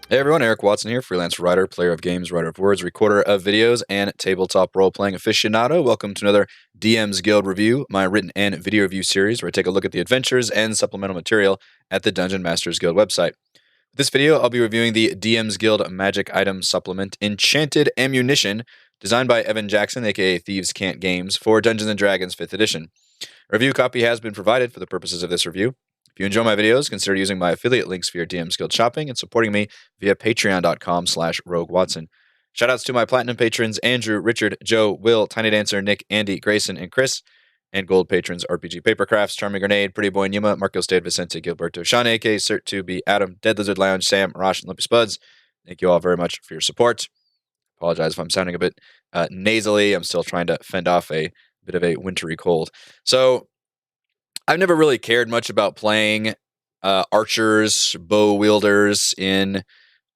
Hey everyone, Eric Watson here, freelance writer, player of games, writer of words, recorder of videos, and tabletop role-playing aficionado. Welcome to another DM's Guild review, my written and video review series where I take a look at the adventures and supplemental material at the Dungeon Masters Guild website. This video, I'll be reviewing the DM's Guild magic item supplement, Enchanted Ammunition, designed by Evan Jackson, aka Thieves Cant Games, for Dungeons & Dragons 5th edition. A review copy has been provided for the purposes of this review. If you enjoy my videos, consider using my affiliate links for your DM's Guild shopping and supporting me via patreon.com/roguewatson. Shoutouts to my platinum patrons, Andrew, Richard, Joe, Will, Tiny Dancer, Nick, Andy, Grayson, and Chris, and gold patrons, RPG Papercrafts, Charming Grenade, Pretty Boy Numa, Marco Stade, Vicente, Gilberto, Sean, AK, Cert2B, Adam, Dead Lizard Lounge, Sam, Rosh, and Limpy Spuds. Thank you all very much for your support. Apologize if I'm sounding a bit nasally. I'm still trying to fend off a bit of a wintry cold. So, I've never really cared much about playing archers, bow wielders in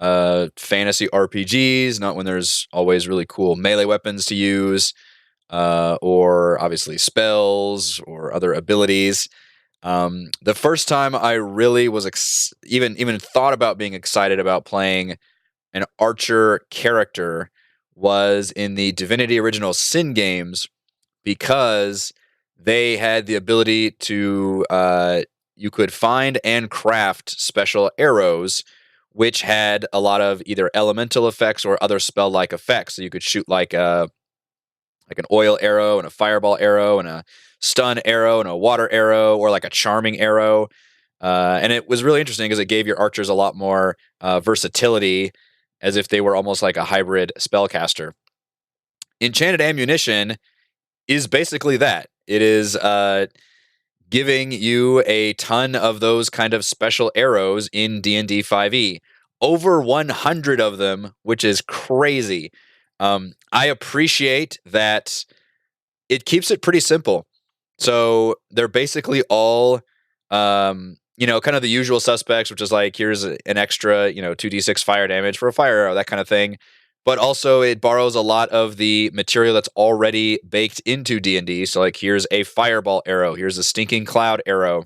fantasy RPGs, not when there's always really cool melee weapons to use, or obviously spells or other abilities. The first time I really was even thought about being excited about playing an archer character was in the Divinity Original Sin games, because they had the ability to you could find and craft special arrows which had a lot of either elemental effects or other spell-like effects. So you could shoot like an oil arrow and a fireball arrow and a stun arrow and a water arrow, or like a charming arrow. And it was really interesting because it gave your archers a lot more versatility, as if they were almost like a hybrid spellcaster. Enchanted Ammunition is basically that. It is giving you a ton of those kind of special arrows in D&D 5e. Over 100 of them, which is crazy. I appreciate that it keeps it pretty simple. So they're basically all, kind of the usual suspects, which is like, here's an extra, 2d6 fire damage for a fire arrow, that kind of thing. But also it borrows a lot of the material that's already baked into D&D. So like, here's a fireball arrow, here's a stinking cloud arrow,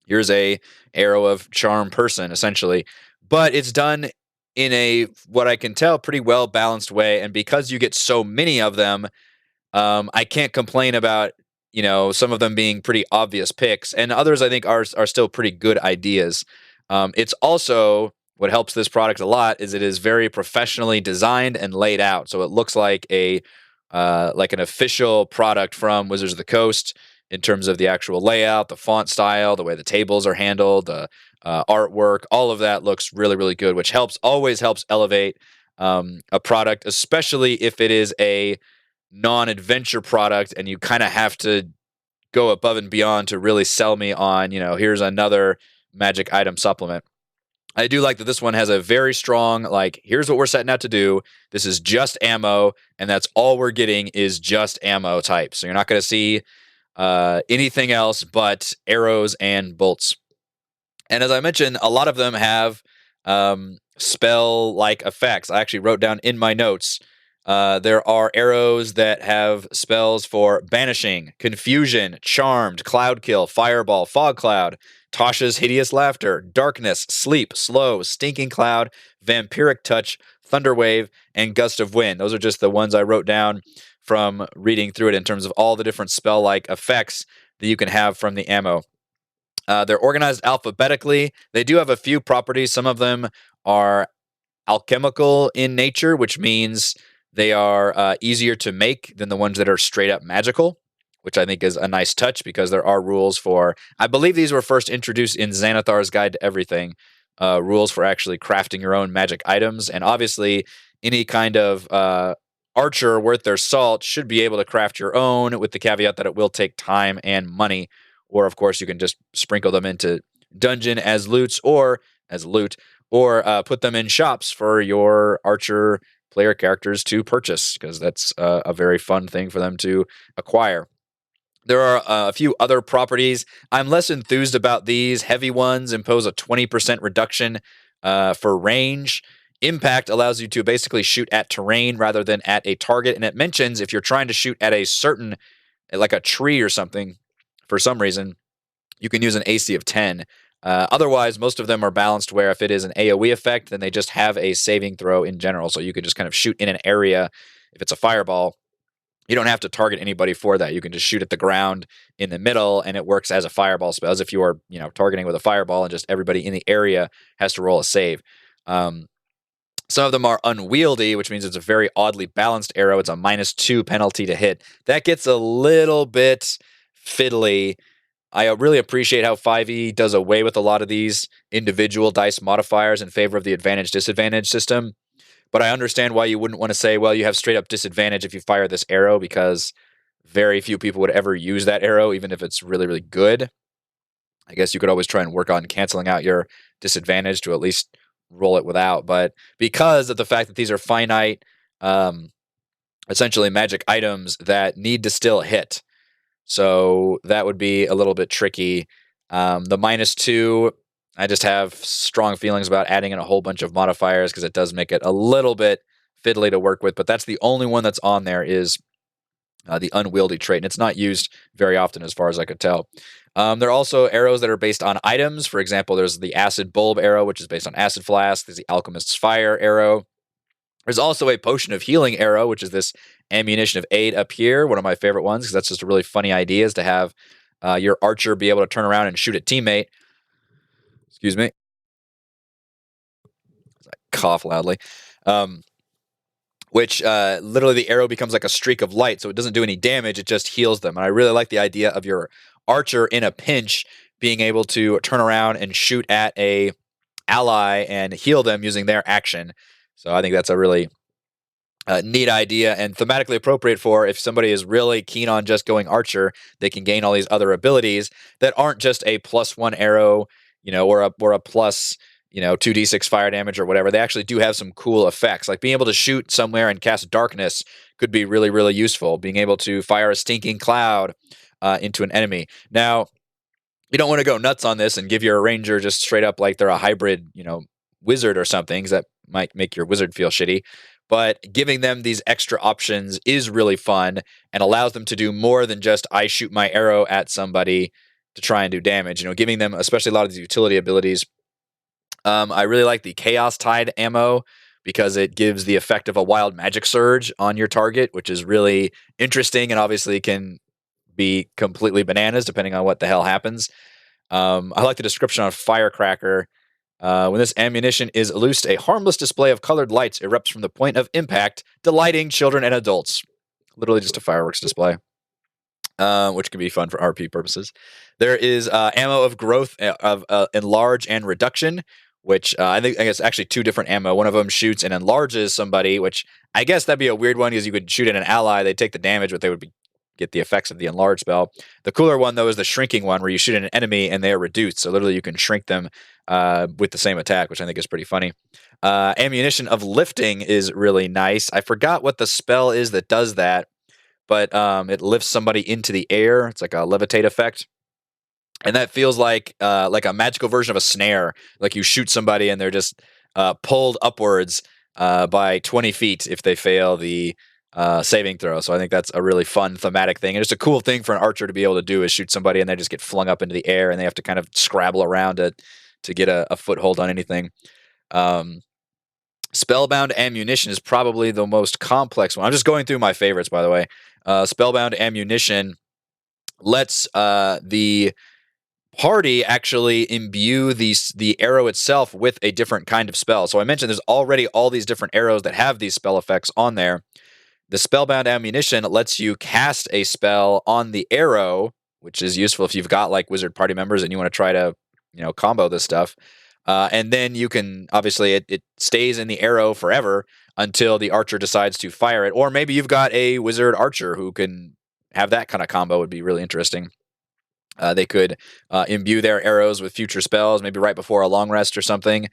here's a arrow of charm person, essentially. But it's done in a, what I can tell, pretty well balanced way. And because you get so many of them, I can't complain about, some of them being pretty obvious picks, and others I think are still pretty good ideas. It's also, what helps this product a lot is it is very professionally designed and laid out. So it looks like an official product from Wizards of the Coast in terms of the actual layout, the font style, the way the tables are handled, the artwork. All of that looks really, really good, which always helps elevate a product, especially if it is a non-adventure product and you kind of have to go above and beyond to really sell me on, here's another magic item supplement. I do like that this one has a very strong, like, here's what we're setting out to do. This is just ammo, and that's all we're getting is just ammo type. So you're not going to see anything else but arrows and bolts. And as I mentioned, a lot of them have spell-like effects. I actually wrote down in my notes, there are arrows that have spells for banishing, confusion, charmed, cloud kill, fireball, fog cloud, Tasha's hideous laughter, darkness, sleep, slow, stinking cloud, vampiric touch, thunderwave, and gust of wind. Those are just the ones I wrote down from reading through it in terms of all the different spell-like effects that you can have from the ammo. They're organized alphabetically. They do have a few properties. Some of them are alchemical in nature, which means they are easier to make than the ones that are straight up magical, which I think is a nice touch, because there are rules for, I believe these were first introduced in Xanathar's Guide to Everything, rules for actually crafting your own magic items. And obviously, any kind of archer worth their salt should be able to craft your own, with the caveat that it will take time and money. Or, of course, you can just sprinkle them into dungeon as loot, or put them in shops for your archer player characters to purchase, because that's a very fun thing for them to acquire. There are a few other properties. I'm less enthused about these. Heavy ones impose a 20% reduction for range. Impact allows you to basically shoot at terrain rather than at a target. And it mentions if you're trying to shoot at a certain, like a tree or something, for some reason, you can use an AC of 10. Otherwise, most of them are balanced where if it is an AoE effect, then they just have a saving throw in general. So you could just kind of shoot in an area. If it's a fireball, you don't have to target anybody for that. You can just shoot at the ground in the middle, and it works as a fireball spell, as if you are, targeting with a fireball, and just everybody in the area has to roll a save. Some of them are unwieldy, which means it's a very oddly balanced arrow. It's a -2 penalty to hit. That gets a little bit fiddly. I really appreciate how 5e does away with a lot of these individual dice modifiers in favor of the advantage-disadvantage system. But I understand why you wouldn't want to say, well, you have straight up disadvantage if you fire this arrow, because very few people would ever use that arrow, even if it's really, really good. I guess you could always try and work on canceling out your disadvantage to at least roll it without. But because of the fact that these are finite, essentially magic items that need to still hit, so that would be a little bit tricky. The -2, I just have strong feelings about adding in a whole bunch of modifiers because it does make it a little bit fiddly to work with. But that's the only one that's on there is the unwieldy trait, and it's not used very often as far as I could tell. There are also arrows that are based on items. For example, there's the Acid Bulb arrow, which is based on Acid Flask. There's the Alchemist's Fire arrow. There's also a Potion of Healing arrow, which is this Ammunition of 8 up here, one of my favorite ones, because that's just a really funny idea, is to have your archer be able to turn around and shoot a teammate. Excuse me. I cough loudly. Which literally the arrow becomes like a streak of light, so it doesn't do any damage, it just heals them. And I really like the idea of your archer in a pinch being able to turn around and shoot at a ally and heal them using their action. So I think that's a really neat idea and thematically appropriate for if somebody is really keen on just going archer, they can gain all these other abilities that aren't just a +1 arrow, or a plus 2d6 fire damage or whatever. They actually do have some cool effects. Like being able to shoot somewhere and cast darkness could be really, really useful. Being able to fire a stinking cloud into an enemy. Now, you don't want to go nuts on this and give your ranger just straight up like they're a hybrid, wizard or something, because that might make your wizard feel shitty. But giving them these extra options is really fun and allows them to do more than just I shoot my arrow at somebody to try and do damage. Giving them, especially a lot of these utility abilities. I really like the Chaos Tide ammo because it gives the effect of a wild magic surge on your target, which is really interesting and obviously can be completely bananas depending on what the hell happens. I like the description on Firecracker. When this ammunition is loosed, a harmless display of colored lights erupts from the point of impact, delighting children and adults. Literally just a fireworks display. Which can be fun for RP purposes. There is ammo of growth of enlarge and reduction, which I guess actually 2 different ammo. One of them shoots and enlarges somebody, which I guess that'd be a weird one because you could shoot at an ally, they take the damage, but they would get the effects of the enlarge spell. The cooler one though is the shrinking one, where you shoot at an enemy and they are reduced. So literally you can shrink them with the same attack, which I think is pretty funny. Ammunition of lifting is really nice. I forgot what the spell is that does that, but it lifts somebody into the air. It's like a levitate effect. And that feels like a magical version of a snare. Like you shoot somebody and they're just pulled upwards by 20 feet if they fail the saving throw. So I think that's a really fun thematic thing. And it's a cool thing for an archer to be able to do, is shoot somebody and they just get flung up into the air and they have to kind of scrabble around it to get a foothold on anything. Spellbound Ammunition is probably the most complex one. I'm just going through my favorites, by the way. Spellbound Ammunition lets the party actually imbue the arrow itself with a different kind of spell. So I mentioned there's already all these different arrows that have these spell effects on there. The Spellbound Ammunition lets you cast a spell on the arrow, which is useful if you've got like wizard party members and you want to try to, combo this stuff. And then you can, obviously, it stays in the arrow forever until the archer decides to fire it. Or maybe you've got a wizard archer who can have that kind of combo. Would be really interesting. They could imbue their arrows with future spells, maybe right before a long rest or something.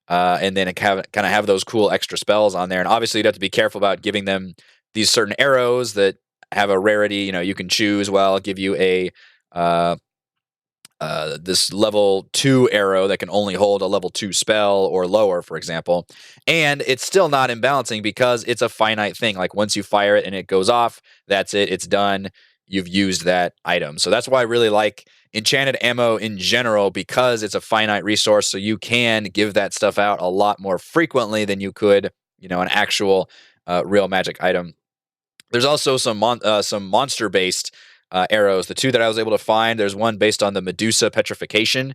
And then kind of have those cool extra spells on there. And obviously you'd have to be careful about giving them these certain arrows that have a rarity. You can choose, well, I'll give you a this level 2 arrow that can only hold a level 2 spell or lower, for example. And it's still not imbalancing because it's a finite thing. Like once you fire it and it goes off, that's it. It's done. you've used that item. So that's why I really like enchanted ammo in general, because it's a finite resource. So you can give that stuff out a lot more frequently than you could, an actual real magic item. There's also some monster based arrows. The two that I was able to find, there's one based on the Medusa petrification,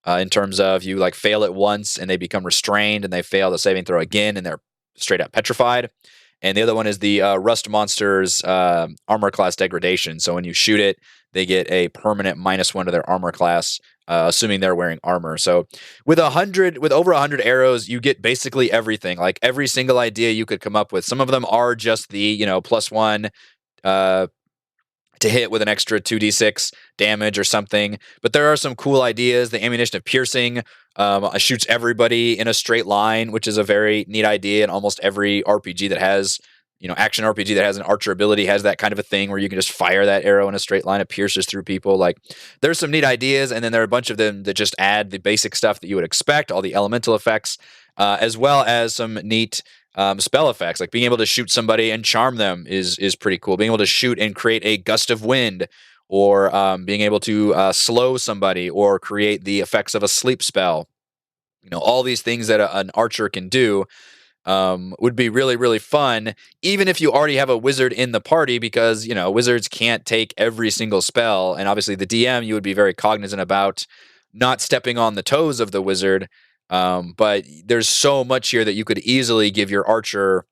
in terms of you like fail it once and they become restrained and they fail the saving throw again and they're straight up petrified. And the other one is the Rust Monster's armor class degradation. So when you shoot it, they get a permanent -1 to their armor class, assuming they're wearing armor. So with over 100 arrows, you get basically everything. Like every single idea you could come up with. Some of them are just the +1 to hit with an extra 2d6 damage or something. But there are some cool ideas. The ammunition of piercing shoots everybody in a straight line, which is a very neat idea. And almost every RPG that has, action RPG that has an archer ability has that kind of a thing where you can just fire that arrow in a straight line. It pierces through people. Like, there's some neat ideas. And then there are a bunch of them that just add the basic stuff that you would expect, all the elemental effects, as well as some neat spell effects. Like being able to shoot somebody and charm them is pretty cool. Being able to shoot and create a gust of wind, or being able to slow somebody or create the effects of a sleep spell. All these things that an archer can do would be really, really fun, even if you already have a wizard in the party, because, wizards can't take every single spell. And obviously the DM, you would be very cognizant about not stepping on the toes of the wizard. But there's so much here that you could easily give your archer,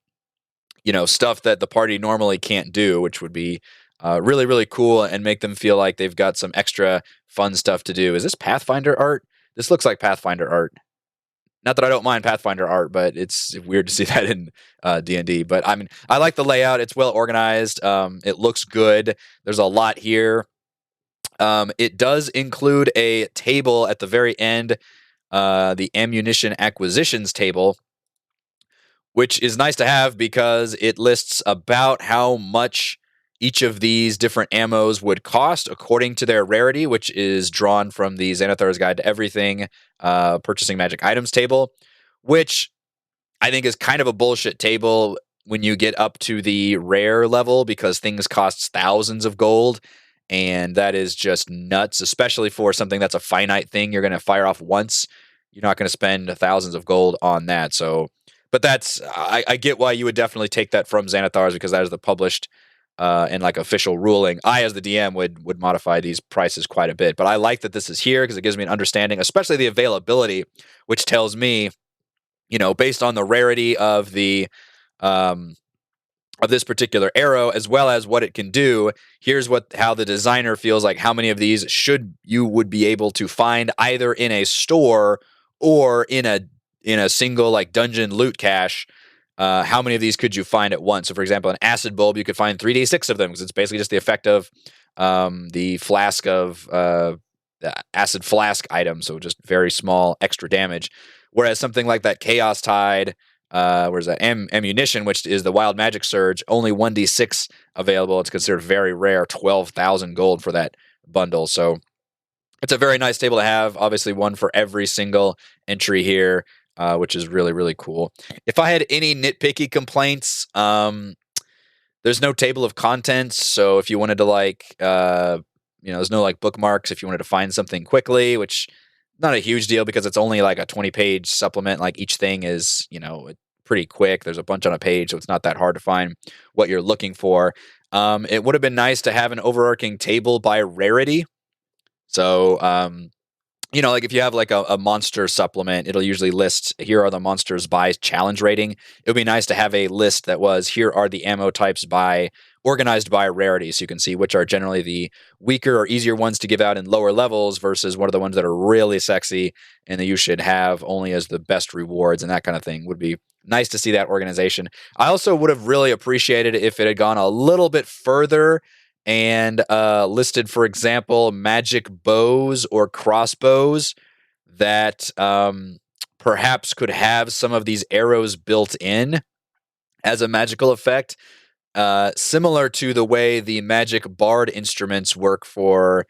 stuff that the party normally can't do, which would be really, really cool and make them feel like they've got some extra fun stuff to do. Is this Pathfinder art? This looks like Pathfinder art. Not that I don't mind Pathfinder art, but it's weird to see that in D&D. But I mean, I like the layout. It's well organized. It looks good. There's a lot here. It does include a table at the very end, the ammunition acquisitions table, which is nice to have because it lists about how much each of these different ammos would cost according to their rarity, which is drawn from the Xanathar's Guide to Everything purchasing magic items table, which I think is kind of a bullshit table when you get up to the rare level, because things cost thousands of gold. And that is just nuts, especially for something that's a finite thing you're going to fire off once. You're not going to spend thousands of gold on that. So, but I get why you would definitely take that from Xanathar's, because that is the published and like official ruling. I, as the DM, would modify these prices quite a bit. But I like that this is here because it gives me an understanding, especially the availability, which tells me, based on the rarity of the of this particular arrow, as well as what it can do, here's how the designer feels like how many of these you would be able to find either in a store or in a single like dungeon loot cache. How many of these could you find at once? So, for example, an acid bulb, you could find 3d6 of them, because it's basically just the effect of the flask of the acid flask item, so just very small extra damage. Whereas something like that Chaos Tide, where's that ammunition, which is the Wild Magic Surge, only 1d6 available. It's considered very rare, 12,000 gold for that bundle. So it's a very nice table to have. Obviously, one for every single entry here, which is really, really cool. If I had any nitpicky complaints, there's no table of contents. So if you wanted to there's no like bookmarks if you wanted to find something quickly, which not a huge deal because it's only like a 20-page supplement. Like each thing is, pretty quick. There's a bunch on a page, so it's not that hard to find what you're looking for. It would have been nice to have an overarching table by rarity. So, like if you have like a monster supplement, it'll usually list, here are the monsters by challenge rating. It would be nice to have a list that was, here are the ammo types organized by rarity, so you can see which are generally the weaker or easier ones to give out in lower levels versus one of the ones that are really sexy and that you should have only as the best rewards, and that kind of thing. Would be nice to see that organization. I also would have really appreciated if it had gone a little bit further and listed, for example, magic bows or crossbows that perhaps could have some of these arrows built in as a magical effect, similar to the way the magic bard instruments work for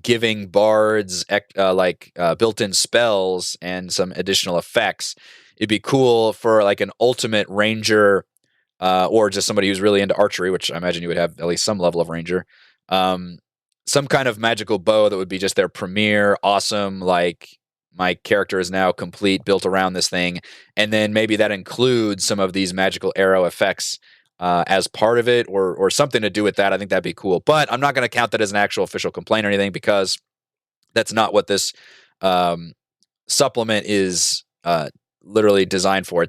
giving bards built-in spells and some additional effects. It'd be cool for like an ultimate ranger or just somebody who's really into archery, which I imagine you would have at least some level of ranger. Some kind of magical bow that would be just their premier, awesome, like my character is now complete, built around this thing. And then maybe that includes some of these magical arrow effects as part of it, or something to do with that. I think that'd be cool. But I'm not going to count that as an actual official complaint or anything, because that's not what this um, supplement is literally designed for.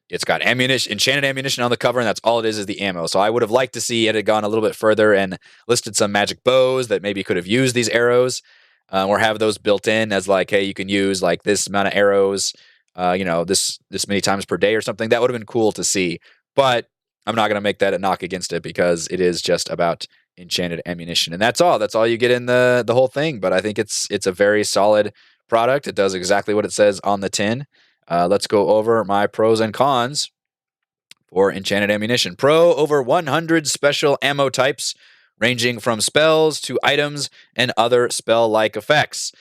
It's got ammunition, enchanted ammunition on the cover, and that's all it is the ammo. So I would have liked to see it had gone a little bit further and listed some magic bows that maybe could have used these arrows, or have those built in as like, hey, you can use like this amount of arrows, this many times per day or something. That would have been cool to see. But I'm not going to make that a knock against it, because it is just about enchanted ammunition, and that's all. That's all you get in the whole thing. But I think it's a very solid product. It does exactly what it says on the tin. Let's go over my pros and cons for Enchanted Ammunition. Pro: over 100 special ammo types, ranging from spells to items and other spell-like effects.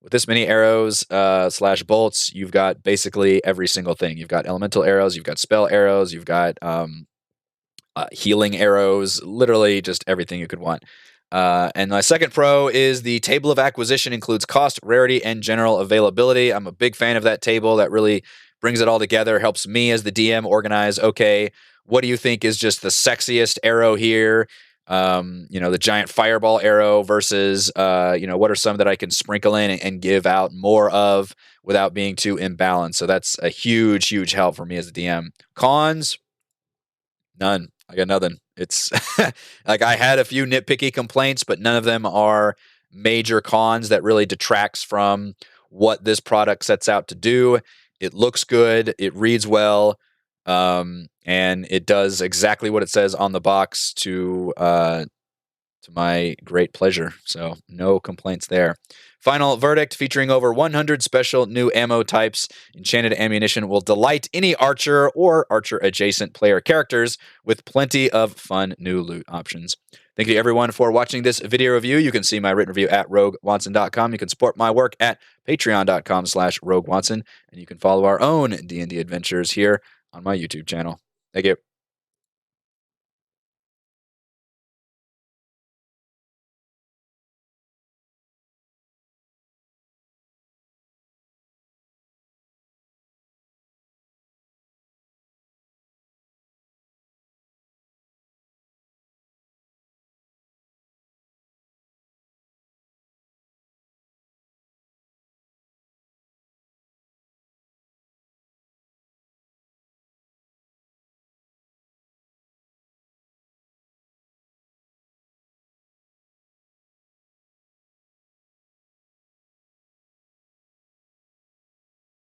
With this many arrows / bolts, you've got basically every single thing. You've got elemental arrows, you've got spell arrows, you've got healing arrows, literally just everything you could want. And my second pro is the table of acquisition includes cost, rarity, and general availability. I'm a big fan of that table. That really brings it all together, helps me as the DM organize, okay, what do you think is just the sexiest arrow here? The giant fireball arrow versus, what are some that I can sprinkle in and give out more of without being too imbalanced? So that's a huge, huge help for me as the DM. Cons? None. I got nothing. It's like I had a few nitpicky complaints, but none of them are major cons that really detracts from what this product sets out to do. It looks good. It reads well. And it does exactly what it says on the box to my great pleasure. So no complaints there. Final verdict: featuring over 100 special new ammo types, Enchanted Ammunition will delight any archer or archer-adjacent player characters with plenty of fun new loot options. Thank you everyone for watching this video review. You can see my written review at roguewatson.com. You can support my work at patreon.com/roguewatson. And you can follow our own D&D adventures here on my YouTube channel. Thank you.